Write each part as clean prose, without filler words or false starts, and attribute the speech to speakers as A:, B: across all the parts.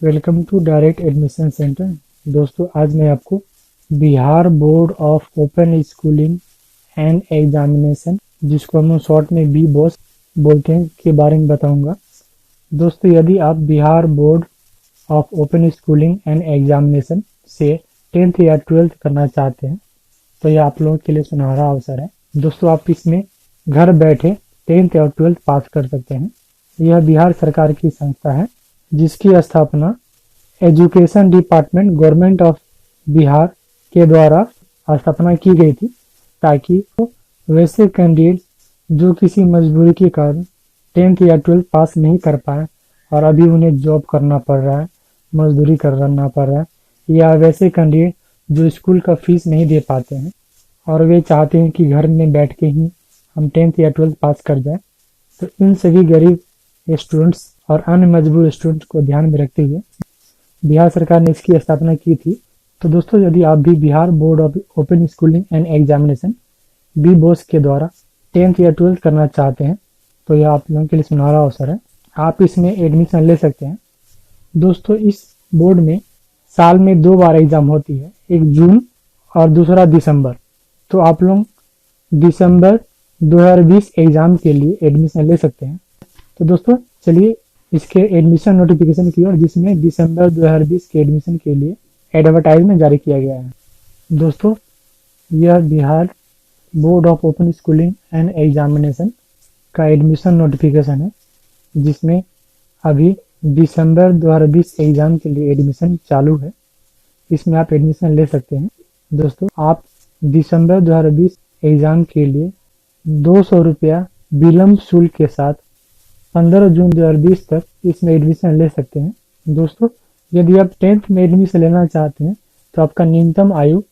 A: Welcome to direct admission centre. दोस्तों, आज मैं आपको Bihar board of open schooling and examination, जिसको हम शॉर्ट में बी बॉस बोलते हैं, के बारे में बताऊंगा। दोस्तों, यदि आप Bihar board of open schooling and examination से 10th या 12th करना चाहते हैं तो यह आप लोगों के लिए सुनहरा अवसर है। दोस्तों, आप इसमें घर बैठे 10th और 12th पास कर सकते हैं। यह बिहार सरकार की संस्था है, जिसकी स्थापना education department government of Bihar के द्वारा स्थापना की गई थी, ताकि वैसे कैंडिडेट जो किसी मजबूरी के कारण 10th या 12th पास नहीं कर पाए और अभी उन्हें जॉब करना पड़ रहा है, मजदूरी करना पड़ रहा है, या वैसे कैंडिडेट जो स्कूल का फीस नहीं दे पाते हैं और वे चाहते हैं कि घर में बैठ के ही हम 10th या 12th पास कर जाएं, तो इन सभी गरीब स्टूडेंट्स और अन्य मजबूर स्टूडेंट्स को ध्यान में रखते हुए बिहार सरकार ने इसकी स्थापना की थी। तो दोस्तों, यदि आप भी Bihar board of open schooling and examination B BOSE के द्वारा 10th या 12th करना चाहते हैं तो यह आप लोगों के लिए सुनहरा अवसर है। आप इसमें एडमिशन ले सकते हैं। दोस्तों, इस बोर्ड में साल में 2 बार एग्जाम होती है, एक जून और दूसरा दिसंबर। तो आप लोग दिसंबर 2020 एग्जाम के लिए एडमिशन ले सकते हैं। तो दोस्तों, चलिए इसके एडमिशन नोटिफिकेशन की ओर, जिसमें दिसंबर 2020 के एडमिशन के लिए एडवर्टाइजमेंट जारी किया गया है। दोस्तों, यह Bihar board of open schooling and examination का एडमिशन नोटिफिकेशन है, जिसमें अभी दिसंबर 2020 एग्जाम के लिए एडमिशन चालू है। इसमें आप एडमिशन ले सकते हैं। दोस्तों, आप दिसंबर 2020 एग्जाम के लिए 200 रुपया विलम्ब शुल्क के साथ 15 जून 2020 तक इसमें एडमिशन ले सकते हैं। दोस्तों, यदि आप 10th में एडमिशन लेना चाहते हैं तो आपका न्यूनतम आयु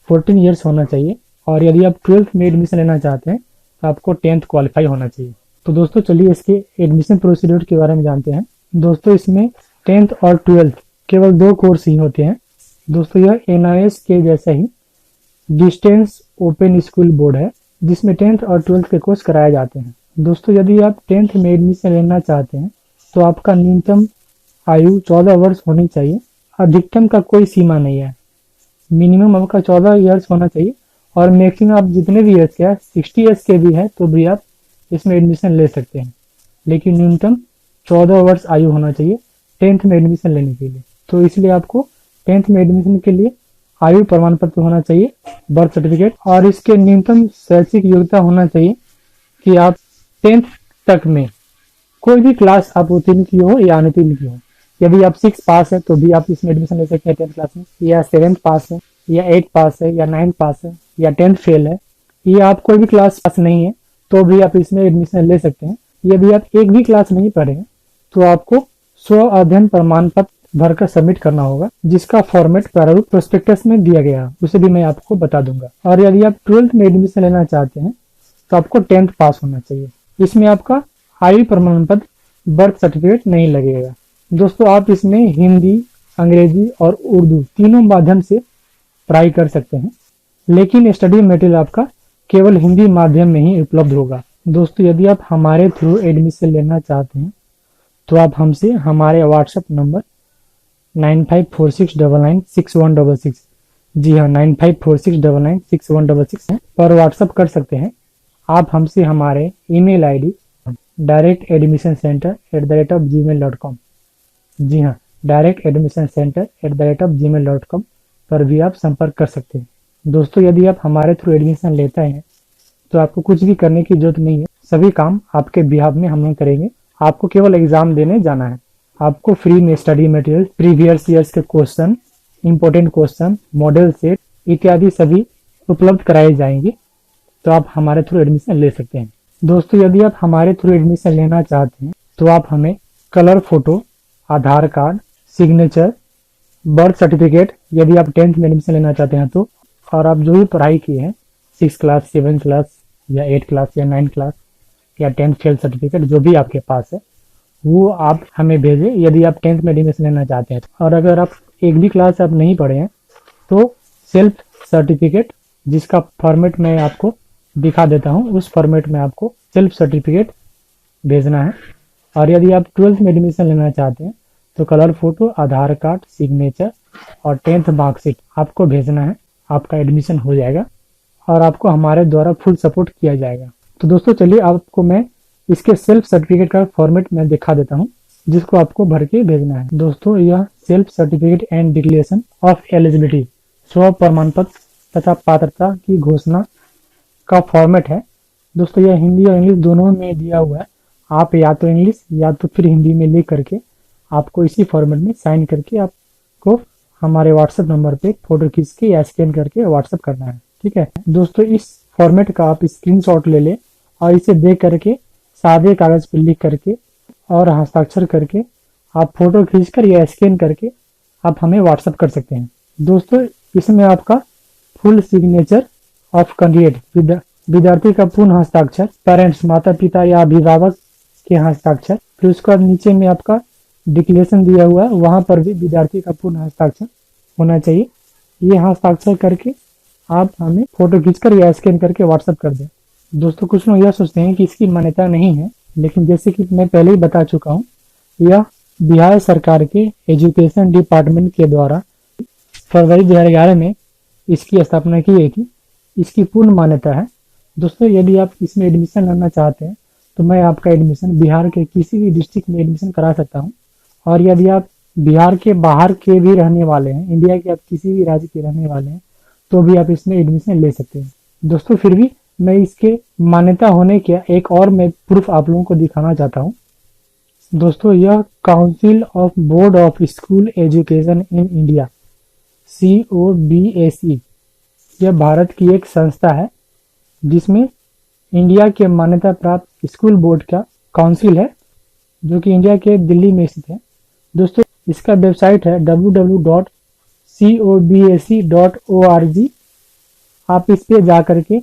A: 14 ईयर्स होना चाहिए, और यदि आप 12th में एडमिशन लेना चाहते हैं तो आपको 10th क्वालिफाई होना चाहिए। तो दोस्तों, चलिए इसके एडमिशन प्रोसीड्यूर के बारे में जानते हैं। दोस्तों, इसमें 10th और 12th केवल 2 कोर्स ही होते हैं। दोस्तों, यह NIS के जैसा ही डिस्टेंस ओपन स्कूल बोर्ड है, जिसमें 10th और 12th के कोर्स कराए जाते हैं। दोस्तों, यदि आप 10th में एडमिशन लेना चाहते हैं तो आपका न्यूनतम आयु 14 वर्ष होनी चाहिए। अधिकतम का कोई सीमा नहीं है, मिनिमम आपका 14 ईयर्स होना चाहिए, और मैक्सिमम आप जितने भी ईयर्स के हैं, 60 ईयर्स के भी है तो भी आप इसमें एडमिशन ले सकते हैं, लेकिन न्यूनतम 14 वर्ष आयु होना चाहिए 10th में एडमिशन लेने के लिए। तो इसलिए आपको 10th में एडमिशन के लिए आयु प्रमाण पत्र होना चाहिए, बर्थ सर्टिफिकेट, और इसके न्यूनतम शैक्षिक योग्यता होना चाहिए कि आप 10th तक में कोई भी क्लास आप उत्तीर्ण की हो या अनुत्तीर्ण की हो। यदि आप 6 पास है तो भी आप इसमें एडमिशन ले सकते हैं 10th क्लास में, या 7th पास है, या 8 पास है, या 9 पास है, या 10th फेल है, या आप कोई भी क्लास पास नहीं है तो भी आप इसमें एडमिशन ले सकते हैं। यदि आप एक भी क्लास नहीं पढ़े हैं तो आपको स्व अध्ययन प्रमाण पत्र भरकर सबमिट करना होगा, जिसका फॉर्मेट प्रारूप प्रोस्पेक्टस में दिया गया है, उसे भी मैं आपको बता दूंगा। और यदि आप 12th में एडमिशन लेना चाहते हैं तो आपको 10th पास होना चाहिए। इसमें आपका आयु प्रमाण पत्र, बर्थ सर्टिफिकेट नहीं लगेगा। दोस्तों, आप इसमें हिंदी, अंग्रेजी और उर्दू तीनों माध्यम से पढ़ाई कर सकते हैं, लेकिन स्टडी मटेरियल आपका केवल हिंदी माध्यम में ही उपलब्ध होगा। दोस्तों, यदि आप हमारे थ्रू एडमिशन लेना चाहते हैं तो आप हमसे हमारे व्हाट्सएप नंबर 9546996166, जी हाँ 9546996166 पर व्हाट्सएप कर सकते हैं। आप हमसे हमारे ईमेल आईडी directadmissioncenter@gmail.com, जी हाँ directadmissioncenter@gmail.com पर भी आप संपर्क कर सकते हैं। दोस्तों, यदि आप हमारे थ्रू एडमिशन लेते हैं तो आपको कुछ भी करने की जरूरत नहीं है, सभी काम आपके बिहाफ में हम लोग करेंगे। आपको केवल एग्जाम देने जाना है। आपको फ्री में स्टडी मटेरियल, प्रीवियस ईयर्स के question, important question, model set इत्यादि सभी उपलब्ध कराए जाएंगे। तो आप हमारे थ्रू एडमिशन ले सकते हैं। दोस्तों, यदि आप हमारे थ्रू एडमिशन लेना चाहते हैं तो आप हमें कलर फोटो, आधार कार्ड, सिग्नेचर, बर्थ सर्टिफिकेट, यदि आप 10th में एडमिशन लेना चाहते हैं तो, और आप जो भी पढ़ाई की है 6 क्लास, 7 क्लास, या 8 क्लास, या 9 क्लास, या 10th फेल सर्टिफिकेट जो भी आपके पास है वो आप हमें भेजें, यदि आप 10th में एडमिशन लेना चाहते हैं। और अगर आप एक भी क्लास आप नहीं पढ़े हैं तो सेल्फ सर्टिफिकेट, जिसका फॉर्मेट मैं आपको दिखा देता हूं, उस फॉर्मेट में आपको सेल्फ सर्टिफिकेट भेजना है। और यदि आप 12th में एडमिशन लेना चाहते हैं तो कलर फोटो, आधार कार्ड, सिग्नेचर और 10th मार्कशीट आपको भेजना है। आपका एडमिशन हो जाएगा और आपको हमारे द्वारा फुल सपोर्ट किया जाएगा। तो दोस्तों चलिए आपको मैं इसके सेल्फ सर्टिफिकेट का फॉर्मेट में दिखा देता हूँ, जिसको आपको भर के भेजना है। दोस्तों यह self certificate and declaration of eligibility, स्व प्रमाण पत्र तथा पात्रता की घोषणा का फॉर्मेट है। दोस्तों यह हिंदी और इंग्लिश दोनों में दिया हुआ है। आप या तो इंग्लिश या तो फिर हिंदी में लिख करके आपको इसी फॉर्मेट में साइन करके आपको हमारे व्हाट्सएप नंबर पे फोटो खींच के या स्कैन करके व्हाट्सएप करना है। ठीक है दोस्तों, इस फॉर्मेट का आप स्क्रीनशॉट ले लें और इसे देख करके सादे कागज पर लिख करके और हस्ताक्षर करके आप फोटो खींचकर या स्कैन करके आप हमें व्हाट्सएप कर सकते हैं। दोस्तों इसमें आपका फुल सिग्नेचर ऑफ कैंडिडेट, विद्यार्थी का पूर्ण हस्ताक्षर, पेरेंट्स माता पिता या अभिभावक के हस्ताक्षर, फिर उसका नीचे में आपका डिक्लेरेशन दिया हुआ है, वहां पर भी विद्यार्थी का पूर्ण हस्ताक्षर होना चाहिए। ये हस्ताक्षर करके आप हमें फोटो खींचकर या स्कैन करके व्हाट्सएप कर दें। दोस्तों कुछ लोग यह सोचते हैं कि इसकी मान्यता नहीं है, लेकिन जैसे कि मैं पहले ही बता चुका हूँ, यह बिहार सरकार के एजुकेशन डिपार्टमेंट के द्वारा फरवरी 2011 में इसकी स्थापना की गई थी। इसकी पूर्ण मान्यता है। दोस्तों यदि आप इसमें एडमिशन लेना चाहते हैं तो मैं आपका एडमिशन बिहार के किसी भी डिस्ट्रिक्ट में एडमिशन करा सकता हूं, और यदि आप बिहार के बाहर के भी रहने वाले हैं, इंडिया के आप किसी भी राज्य के रहने वाले हैं, तो भी आप इसमें एडमिशन ले सकते हैं। दोस्तों फिर भी मैं इसके मान्यता होने के एक और मैं प्रूफ आप लोगों को दिखाना चाहता हूँ। दोस्तों यह council of board of school education in India COBSE, यह भारत की एक संस्था है जिसमें इंडिया के मान्यता प्राप्त स्कूल बोर्ड का काउंसिल है, जो कि इंडिया के दिल्ली में स्थित है। दोस्तों इसका वेबसाइट है www.cobse.org। आप इस पे जा करके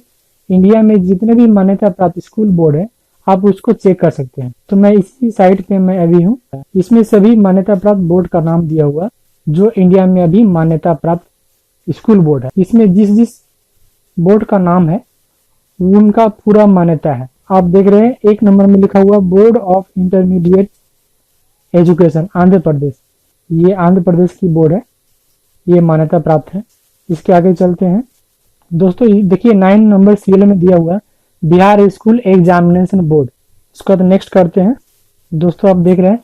A: इंडिया में जितने भी मान्यता प्राप्त स्कूल बोर्ड है आप उसको चेक कर सकते हैं। तो मैं इसी साइट पे मैं अभी हूँ। इसमें सभी मान्यता प्राप्त बोर्ड का नाम दिया हुआ जो इंडिया में अभी मान्यता प्राप्त स्कूल बोर्ड है। इसमें जिस जिस बोर्ड का नाम है उनका पूरा मान्यता है। आप देख रहे हैं 1 नंबर में लिखा हुआ board of intermediate education Andhra Pradesh, ये आंध्र प्रदेश की बोर्ड है, ये मान्यता प्राप्त है। इसके आगे चलते हैं। दोस्तों देखिए 9 नंबर सीरियल में दिया हुआ बिहार स्कूल एग्जामिनेशन बोर्ड। इसको तो नेक्स्ट करते हैं। दोस्तों आप देख रहे हैं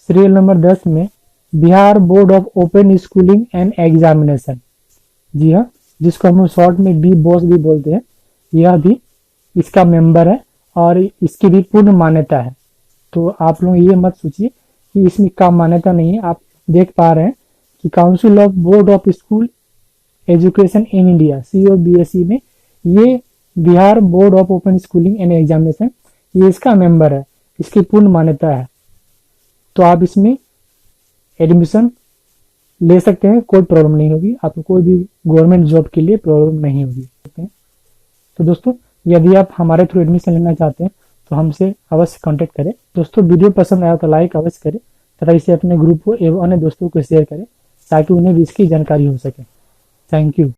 A: सीरियल नंबर 10 में Bihar board of open schooling and examination, जी हाँ, जिसको हम शॉर्ट में बी बॉस भी बोलते हैं, यह भी इसका मेंबर है और इसकी भी पूर्ण मान्यता है। तो आप लोग ये मत सोचिए कि इसमें का मान्यता नहीं है। आप देख पा रहे हैं कि council of board of school education in India COBSE में ये Bihar board of open schooling and examination ये इसका मेंबर है, इसकी पूर्ण मान्यता है। तो आप इसमें एडमिशन ले सकते हैं, कोई प्रॉब्लम नहीं होगी, आपको कोई भी गवर्नमेंट जॉब के लिए प्रॉब्लम नहीं होगी। तो दोस्तों यदि आप हमारे थ्रू एडमिशन लेना चाहते हैं तो हमसे अवश्य कांटेक्ट करें। दोस्तों वीडियो पसंद आया तो लाइक अवश्य करें तथा इसे अपने ग्रुप को एवं अन्य दोस्तों को शेयर करें ताकि उन्हें भी इसकी जानकारी हो सके। Thank you.